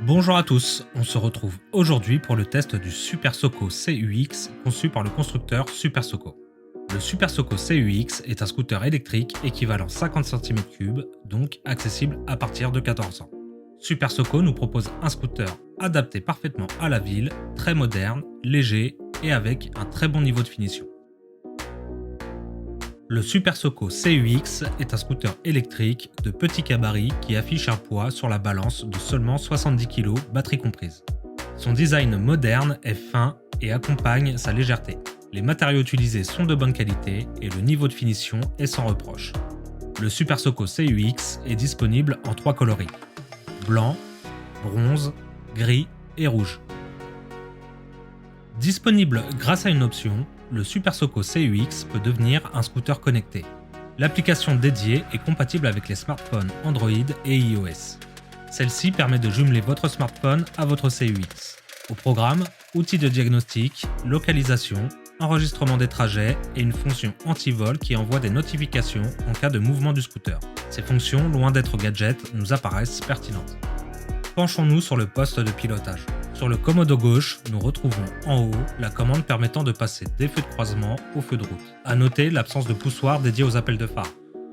Bonjour à tous, on se retrouve aujourd'hui pour le test du Super Soco CUX conçu par le constructeur Super Soco. Le Super Soco CUX est un scooter électrique équivalent 50 cm3, donc accessible à partir de 14 ans. Super Soco nous propose un scooter adapté parfaitement à la ville, très moderne, léger et avec un très bon niveau de finition. Le Super Soco CUX est un scooter électrique de petit gabarit qui affiche un poids sur la balance de seulement 70 kg, batterie comprise. Son design moderne est fin et accompagne sa légèreté. Les matériaux utilisés sont de bonne qualité et le niveau de finition est sans reproche. Le Super Soco CUX est disponible en 3 coloris: blanc, bronze, gris et rouge. Disponible grâce à une option, le Super Soco CUX peut devenir un scooter connecté. L'application dédiée est compatible avec les smartphones Android et iOS. Celle-ci permet de jumeler votre smartphone à votre CUX. Au programme, outils de diagnostic, localisation, enregistrement des trajets et une fonction anti-vol qui envoie des notifications en cas de mouvement du scooter. Ces fonctions, loin d'être gadgets, nous apparaissent pertinentes. Penchons-nous sur le poste de pilotage. Sur le commodo gauche, nous retrouvons en haut la commande permettant de passer des feux de croisement aux feux de route. À noter l'absence de poussoir dédié aux appels de phare.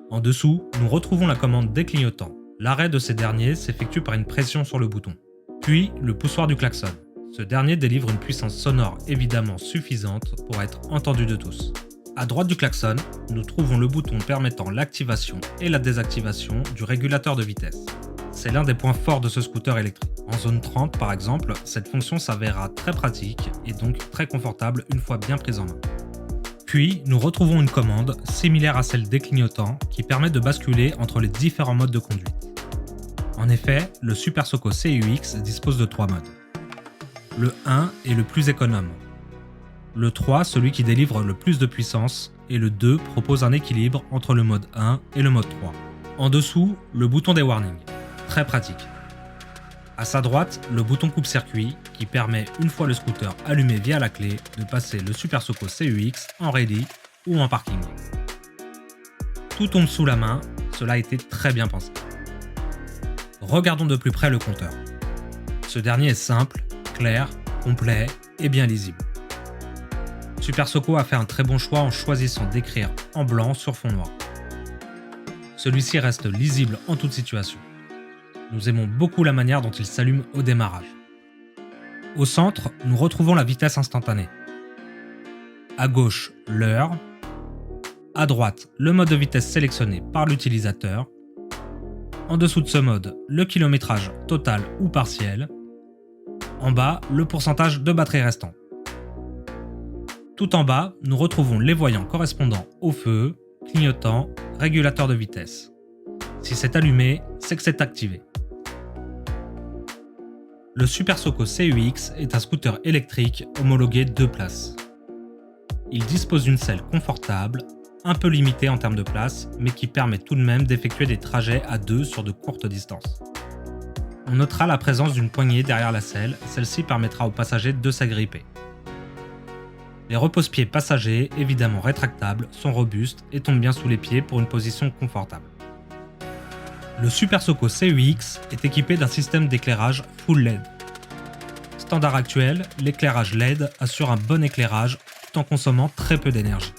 En dessous, nous retrouvons la commande des clignotants. L'arrêt de ces derniers s'effectue par une pression sur le bouton. Puis le poussoir du klaxon. Ce dernier délivre une puissance sonore évidemment suffisante pour être entendu de tous. À droite du klaxon, nous trouvons le bouton permettant l'activation et la désactivation du régulateur de vitesse. C'est l'un des points forts de ce scooter électrique. En zone 30 par exemple, cette fonction s'avérera très pratique et donc très confortable une fois bien prise en main. Puis nous retrouvons une commande similaire à celle des clignotants qui permet de basculer entre les différents modes de conduite. En effet, le Super Soco CUX dispose de 3 modes. Le 1 est le plus économe. Le 3, celui qui délivre le plus de puissance, et le 2 propose un équilibre entre le mode 1 et le mode 3. En dessous, le bouton des warnings. Très pratique. À sa droite, le bouton coupe-circuit qui permet, une fois le scooter allumé via la clé, de passer le Super Soco CUX en rallye ou en parking. Tout tombe sous la main, cela a été très bien pensé. Regardons de plus près le compteur. Ce dernier est simple, clair, complet et bien lisible. Super Soco a fait un très bon choix en choisissant d'écrire en blanc sur fond noir. Celui-ci reste lisible en toute situation. Nous aimons beaucoup la manière dont il s'allume au démarrage. Au centre, nous retrouvons la vitesse instantanée. À gauche, l'heure. À droite, le mode de vitesse sélectionné par l'utilisateur. En dessous de ce mode, le kilométrage total ou partiel. En bas, le pourcentage de batterie restant. Tout en bas, nous retrouvons les voyants correspondant au feu, clignotant, régulateur de vitesse. Si c'est allumé, c'est que c'est activé. Le Super Soco CUX est un scooter électrique homologué 2 places. Il dispose d'une selle confortable, un peu limitée en termes de place, mais qui permet tout de même d'effectuer des trajets à 2 sur de courtes distances. On notera la présence d'une poignée derrière la selle, celle-ci permettra aux passagers de s'agripper. Les repose-pieds passagers, évidemment rétractables, sont robustes et tombent bien sous les pieds pour une position confortable. Le Super Soco CUX est équipé d'un système d'éclairage full LED. Standard actuel, l'éclairage LED assure un bon éclairage tout en consommant très peu d'énergie.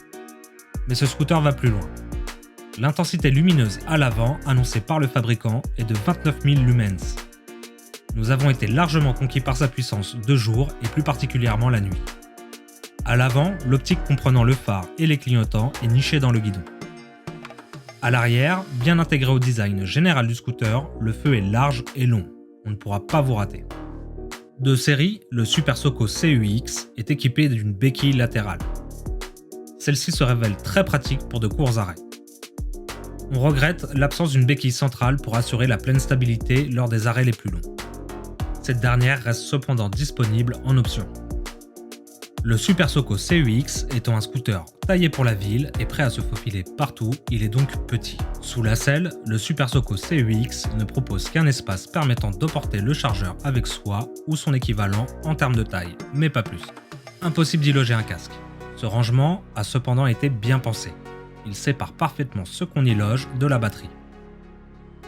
Mais ce scooter va plus loin. L'intensité lumineuse à l'avant, annoncée par le fabricant, est de 29 000 lumens. Nous avons été largement conquis par sa puissance de jour et plus particulièrement la nuit. À l'avant, l'optique comprenant le phare et les clignotants est nichée dans le guidon. À l'arrière, bien intégré au design général du scooter, le feu est large et long. On ne pourra pas vous rater. De série, le Super Soco CUX est équipé d'une béquille latérale. Celle-ci se révèle très pratique pour de courts arrêts. On regrette l'absence d'une béquille centrale pour assurer la pleine stabilité lors des arrêts les plus longs. Cette dernière reste cependant disponible en option. Le Super Soco CUX étant un scooter taillé pour la ville et prêt à se faufiler partout, il est donc petit. Sous la selle, le Super Soco CUX ne propose qu'un espace permettant d'emporter le chargeur avec soi ou son équivalent en termes de taille, mais pas plus. Impossible d'y loger un casque. Ce rangement a cependant été bien pensé. Il sépare parfaitement ce qu'on y loge de la batterie.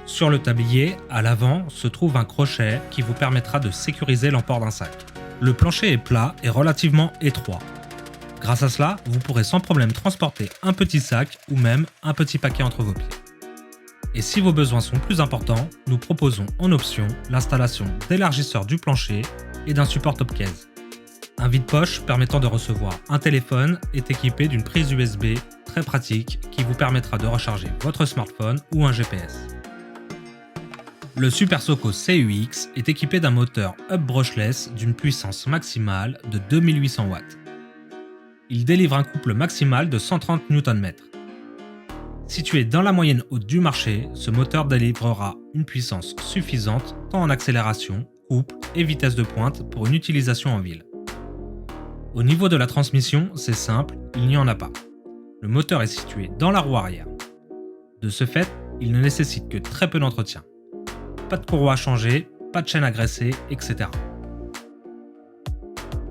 Sur le tablier, à l'avant, se trouve un crochet qui vous permettra de sécuriser l'emport d'un sac. Le plancher est plat et relativement étroit. Grâce à cela, vous pourrez sans problème transporter un petit sac ou même un petit paquet entre vos pieds. Et si vos besoins sont plus importants, nous proposons en option l'installation d'élargisseurs du plancher et d'un support top case. Un vide-poche permettant de recevoir un téléphone est équipé d'une prise USB très pratique qui vous permettra de recharger votre smartphone ou un GPS. Le Super Soco CUX est équipé d'un moteur hub brushless d'une puissance maximale de 2800 watts. Il délivre un couple maximal de 130 Nm. Situé dans la moyenne haute du marché, ce moteur délivrera une puissance suffisante tant en accélération, couple et vitesse de pointe pour une utilisation en ville. Au niveau de la transmission, c'est simple, il n'y en a pas. Le moteur est situé dans la roue arrière. De ce fait, il ne nécessite que très peu d'entretien. Pas de courroie à changer, pas de chaîne à graisser, etc.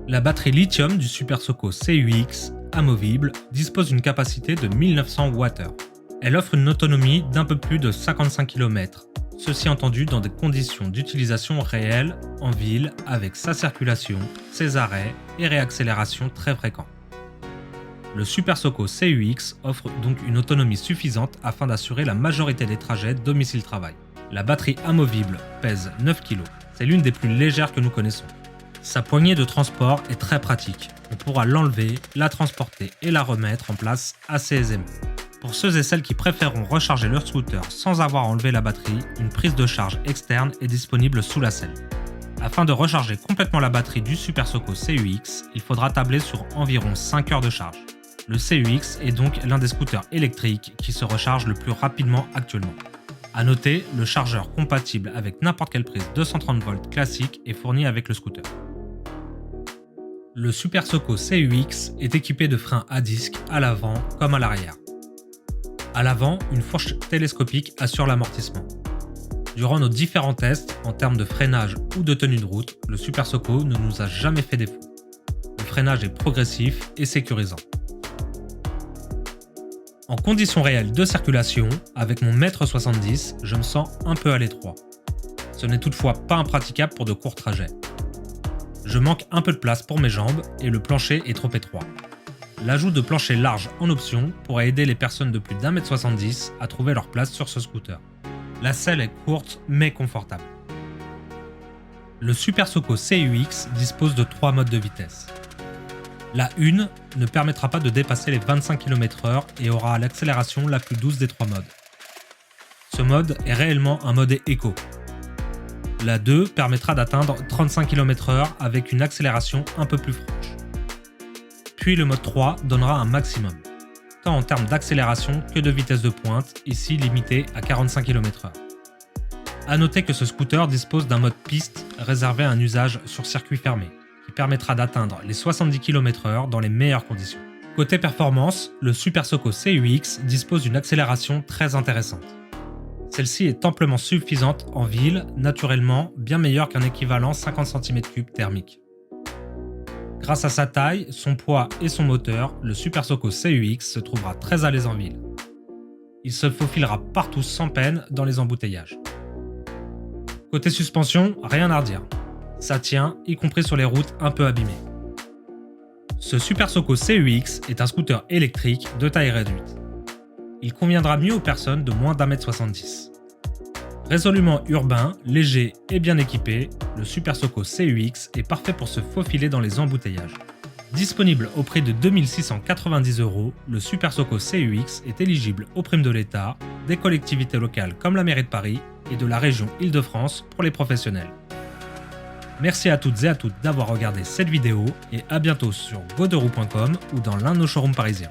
La batterie lithium du Super Soco CUX, amovible, dispose d'une capacité de 1900 Wh. Elle offre une autonomie d'un peu plus de 55 km, ceci entendu dans des conditions d'utilisation réelles en ville avec sa circulation, ses arrêts et réaccélération très fréquents. Le Super Soco CUX offre donc une autonomie suffisante afin d'assurer la majorité des trajets domicile-travail. La batterie amovible pèse 9 kg, c'est l'une des plus légères que nous connaissons. Sa poignée de transport est très pratique, on pourra l'enlever, la transporter et la remettre en place assez aisément. Pour ceux et celles qui préféreront recharger leur scooter sans avoir enlevé la batterie, une prise de charge externe est disponible sous la selle. Afin de recharger complètement la batterie du Super Soco CUX, il faudra tabler sur environ 5 heures de charge. Le CUX est donc l'un des scooters électriques qui se recharge le plus rapidement actuellement. A noter, le chargeur compatible avec n'importe quelle prise 230 volts classique est fourni avec le scooter. Le Super Soco CUX est équipé de freins à disque à l'avant comme à l'arrière. À l'avant, une fourche télescopique assure l'amortissement. Durant nos différents tests, en termes de freinage ou de tenue de route, le Super Soco ne nous a jamais fait défaut. Le freinage est progressif et sécurisant. En conditions réelles de circulation, avec mon 1,70 m, je me sens un peu à l'étroit. Ce n'est toutefois pas impraticable pour de courts trajets. Je manque un peu de place pour mes jambes et le plancher est trop étroit. L'ajout de plancher large en option pourrait aider les personnes de plus d'1,70 m à trouver leur place sur ce scooter. La selle est courte mais confortable. Le Super Soco CUX dispose de 3 modes de vitesse. La 1 ne permettra pas de dépasser les 25 km/h et aura l'accélération la plus douce des 3 modes. Ce mode est réellement un mode éco. La 2 permettra d'atteindre 35 km/h avec une accélération un peu plus franche. Puis le mode 3 donnera un maximum, tant en termes d'accélération que de vitesse de pointe, ici limitée à 45 km/h. A noter que ce scooter dispose d'un mode piste réservé à un usage sur circuit fermé, qui permettra d'atteindre les 70 km/h dans les meilleures conditions. Côté performance, le Super Soco CUX dispose d'une accélération très intéressante. Celle-ci est amplement suffisante en ville, naturellement bien meilleure qu'un équivalent 50 cm3 thermique. Grâce à sa taille, son poids et son moteur, le Super Soco CUX se trouvera très à l'aise en ville. Il se faufilera partout sans peine dans les embouteillages. Côté suspension, rien à redire. Ça tient, y compris sur les routes un peu abîmées. Ce Super Soco CUX est un scooter électrique de taille réduite. Il conviendra mieux aux personnes de moins d'1,70 m. Résolument urbain, léger et bien équipé, le Super Soco CUX est parfait pour se faufiler dans les embouteillages. Disponible au prix de 2690 €, le Super Soco CUX est éligible aux primes de l'État, des collectivités locales comme la mairie de Paris et de la région Île-de-France pour les professionnels. Merci à toutes et à tous d'avoir regardé cette vidéo et à bientôt sur godoroue.com ou dans l'un de nos showrooms parisiens.